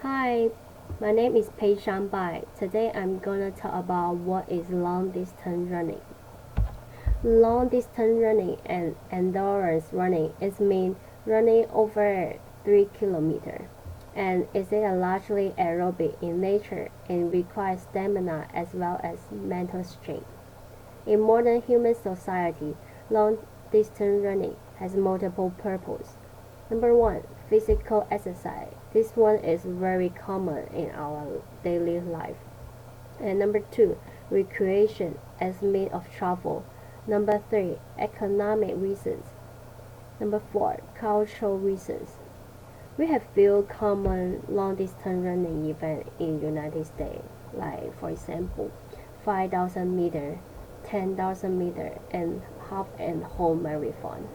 Hi, my name is Peishan. Today I'm gonna talk about what is long distance running. Long distance running and endurance running is mean running over 3 kilometers and is a largely aerobic in nature and requires stamina as well as mental strength. In modern human society, long distance running has multiple purposes. Number one, physical exercise. This one is very common in our daily life. And number two, recreation as means of travel. Number three, economic reasons. Number four, cultural reasons. We have few common long distance running events in United States, like for example, 5,000 meter, 10,000 meter, and half and whole marathon.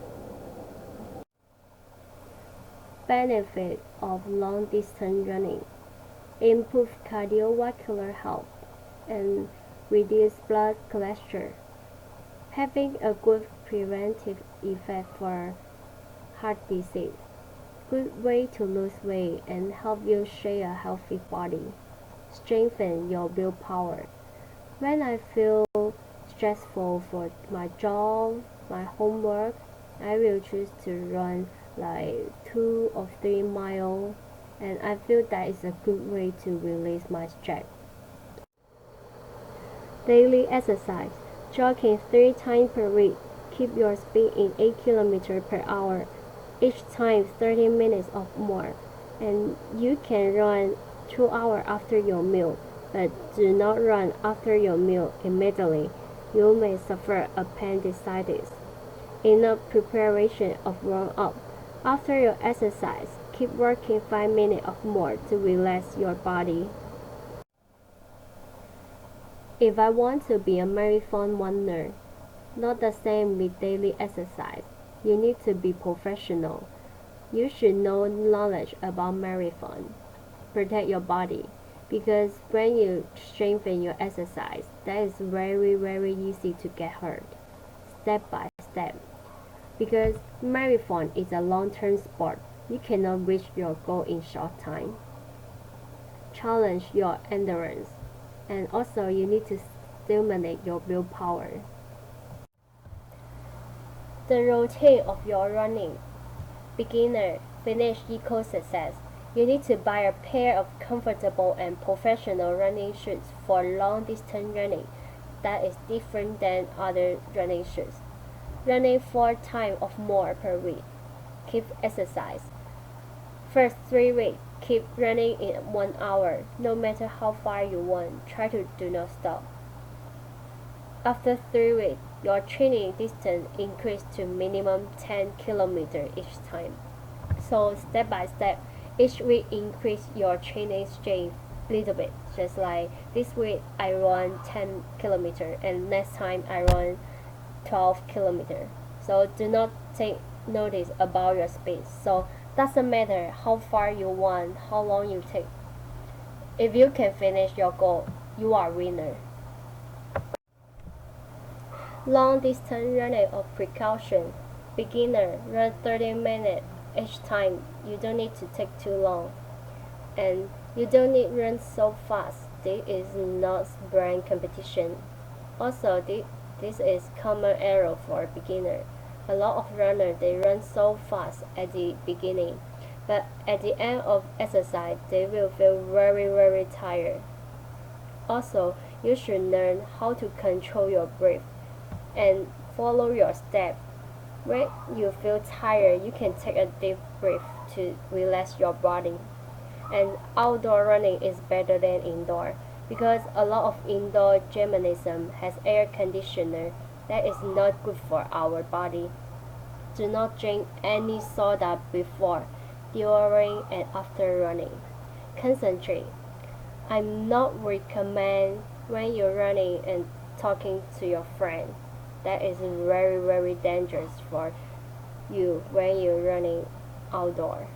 Benefit of long distance running: improve cardiovascular health and reduce blood cholesterol, having a good preventive effect for heart disease, good way to lose weight and help you shape a healthy body, strengthen your willpower. When I feel stressful for my job, my homework, I will choose to run like 2 or 3 miles, and I feel that is a good way to release my stress. Daily exercise: jogging 3 times per week. Keep your speed in 8 kilometers per hour, each time 30 minutes or more, and you can run 2 hours after your meal, but do not run after your meal immediately. You may suffer appendicitis. Enough preparation of warm-up. After your exercise, keep working 5 minutes or more to relax your body. If I want to be a marathon runner, not the same with daily exercise. You need to be professional. You should know knowledge about marathon. Protect your body, because when you strengthen your exercise, that is very easy to get hurt. Step by step. Because marathon is a long-term sport, you cannot reach your goal in short time. Challenge your endurance, and also you need to stimulate your willpower. The routine of your running: beginner, finish equals success. You need to buy a pair of comfortable and professional running shoes for long distance running. That is different than other running shoes. Running 4 times or more per week. Keep exercise. First 3 weeks, keep running in 1 hour. No matter how far you want, try to do not stop. After 3 weeks, your training distance increase to minimum 10 kilometers each time. So step by step, each week increase your training strength little bit. Just like this week I run 10 kilometers and next time I run 12 kilometers. So do not take notice about your speed. So doesn't matter how far you want, how long you take. If you can finish your goal, you are winner. Long distance running of precaution: beginner, run 30 minutes each time. You don't need to take too long, and you don't need run so fast. This is not sprint competition. Also, this is common error for beginner. A lot of runners they run so fast at the beginning, but at the end of exercise they will feel very tired. Also, you should learn how to control your breath and follow your step. When you feel tired, you can take a deep breath to relax your body. And outdoor running is better than indoor, because a lot of indoor gymnasium has air conditioner that is not good for our body. Do not drink any soda before, during, and after running. Concentrate. I'm not recommend when you're running and talking to your friend. That is very dangerous for you when you're running outdoor.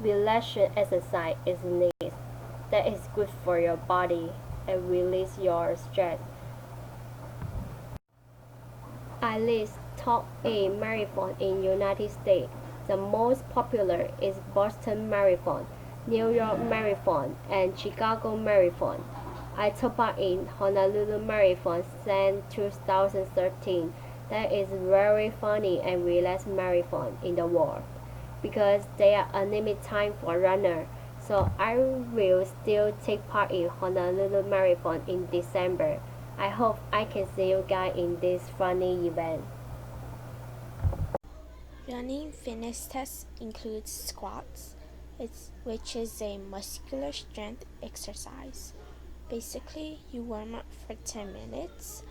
Relaxation exercise is needed. That is good for your body and release your stress. At least top 8 marathon in United States. The most popular is Boston Marathon, New York Marathon, and Chicago Marathon. I took part in Honolulu Marathon since 2013. That is very funny and relaxed marathon in the world because they are unlimited time for runner. So I will still take part in Honolulu Marathon in December. I hope I can see you guys in this funny event. Running fitness test includes squats, which is a muscular strength exercise. Basically, you warm up for 10 minutes,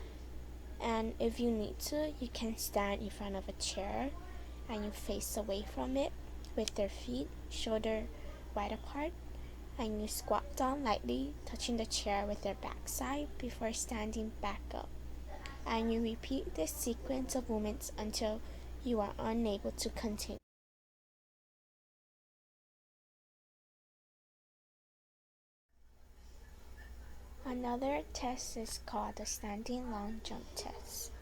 and if you need to, you can stand in front of a chair and you face away from it with your feet shoulder wide apart, and you squat down lightly, touching the chair with your backside before standing back up. And you repeat this sequence of movements until you are unable to continue. Another test is called the standing long jump test,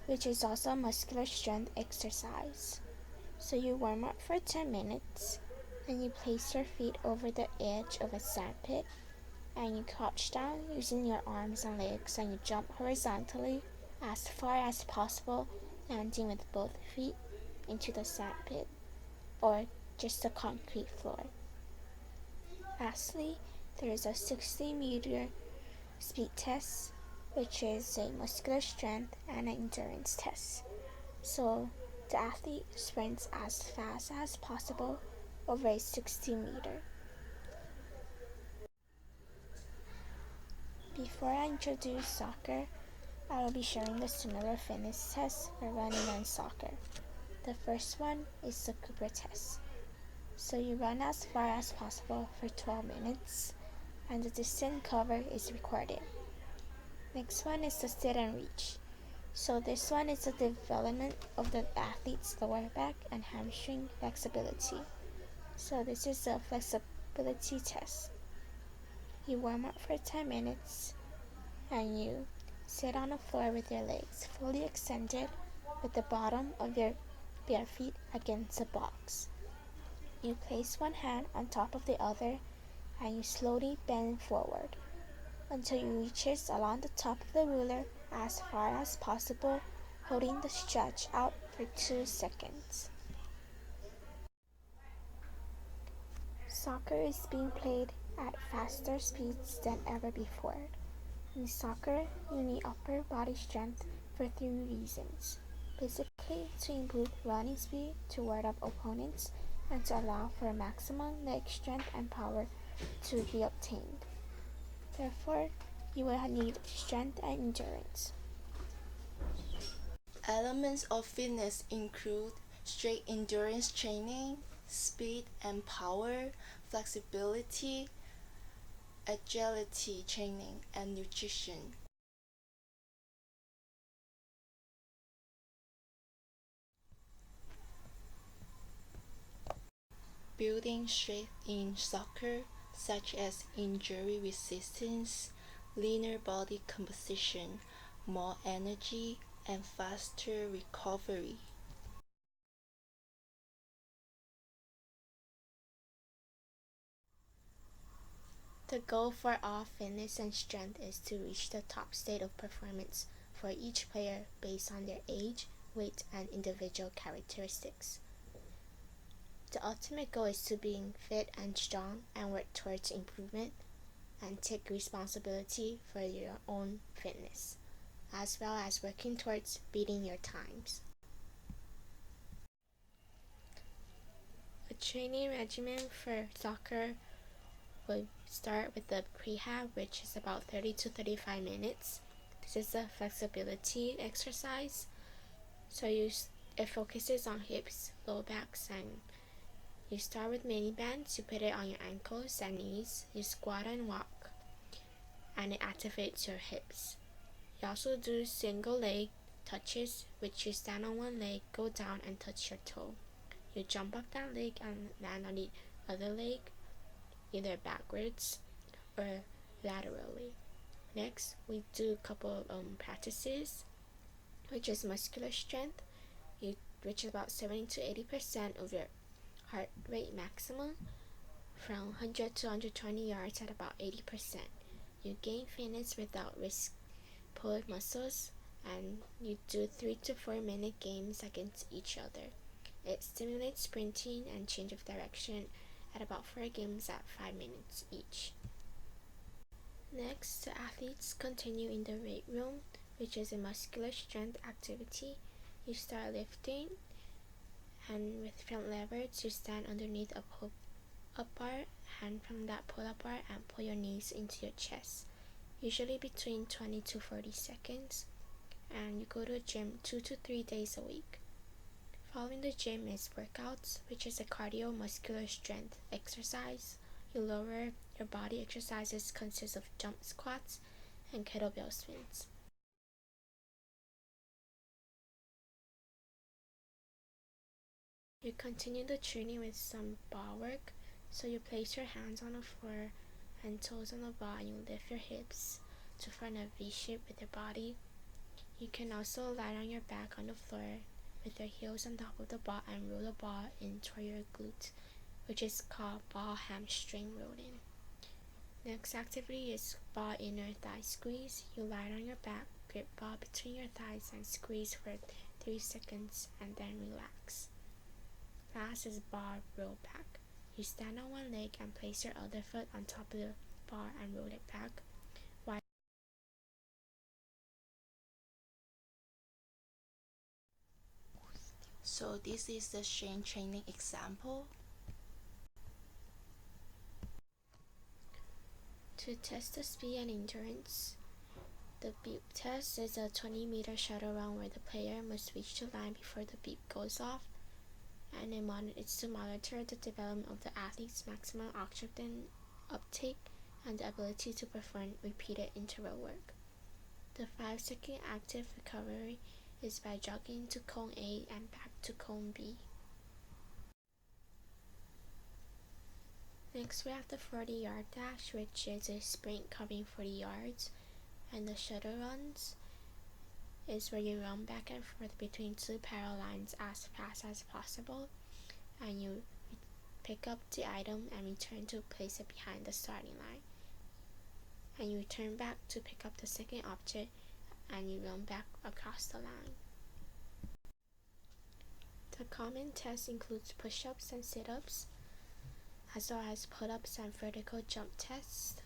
which is also a muscular strength exercise. So you warm up for 10 minutes, and you place your feet over the edge of a sandpit, and you crouch down using your arms and legs, and you jump horizontally as far as possible, landing with both feet into the sandpit or just the concrete floor. Lastly, there is a 60-meter speed test, which is a muscular strength and endurance test. So the athlete sprints as fast as possible over a 60-meter. Before I introduce soccer, I will be sharing the similar fitness tests for running and soccer. The first one is the Cooper test. So you run as far as possible for 12 minutes, and the distance covered is recorded. Next one is the sit and reach. So this one is the development of the athlete's lower back and hamstring flexibility. So this is a flexibility test. You warm up for 10 minutes and you sit on the floor with your legs fully extended with the bottom of your bare feet against a box. You place one hand on top of the other and you slowly bend forward until you reaches along the top of the ruler as far as possible, holding the stretch out for 2 seconds. Soccer is being played at faster speeds than ever before. In soccer, you need upper body strength for 3 reasons. Basically, to improve running speed, to ward off opponents, and to allow for maximum leg strength and power to be obtained. Therefore, you will need strength and endurance. Elements of fitness include straight endurance training, speed and power, flexibility, agility training, and nutrition. Building strength in soccer, such as injury resistance, leaner body composition, more energy, and faster recovery. The goal for all fitness and strength is to reach the top state of performance for each player based on their age, weight, and individual characteristics. The ultimate goal is to being fit and strong and work towards improvement and take responsibility for your own fitness, as well as working towards beating your times. A training regimen for soccer would start with the prehab, which is about 30 to 35 minutes. This is a flexibility exercise. So it focuses on hips, low backs, and you start with mini bands. You put it on your ankles and knees. You squat and walk, and it activates your hips. You also do single leg touches, which you stand on one leg, go down, and touch your toe. You jump up that leg and land on the other leg, either backwards or laterally. Next, we do a couple of practices, which is muscular strength, which is about 70 to 80% of your heart rate maximum. from 100 to 120 yards at about 80%. You gain fitness without risk pulled muscles, and you do 3 to 4 minute games against each other. It stimulates sprinting and change of direction at about 4 games at 5 minutes each. Next, the athletes continue in the weight room, which is a muscular strength activity. You start lifting, and with front leverage, you stand underneath a pull-up bar, hand from that pull-up bar and pull your knees into your chest, usually between 20 to 40 seconds, and you go to the gym 2 to 3 days a week. Following the gym is workouts, which is a cardio-muscular strength exercise. You lower your body exercises consist of jump squats and kettlebell swings. You continue the training with some bar work, so you place your hands on the floor and toes on the bar, and you lift your hips to form a V shape with your body. You can also lie on your back on the floor with your heels on top of the bar and roll the bar in toward your glutes, which is called bar hamstring rolling. Next activity is bar inner thigh squeeze. You lie on your back, grip bar between your thighs and squeeze for 3 seconds and then relax. Last is bar roll back. You stand on one leg and place your other foot on top of the bar and roll it back. So this is the strength training example. To test the speed and endurance, the beep test is a 20-meter shuttle run where the player must reach the line before the beep goes off, and it's to monitor the development of the athlete's maximum oxygen uptake and the ability to perform repeated interval work. The 5-second active recovery is by jogging to cone A and back to cone B. Next we have the 40-yard dash, which is a sprint covering 40 yards, and the shuttle runs is where you run back and forth between 2 parallel lines as fast as possible, and you pick up the item and return to place it behind the starting line, and you return back to pick up the second object and you run back across the line. The common tests includes push-ups and sit-ups, as well as pull-ups and vertical jump tests,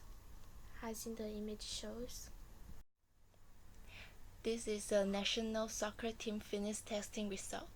as in the image shows. This is the national soccer team fitness testing result.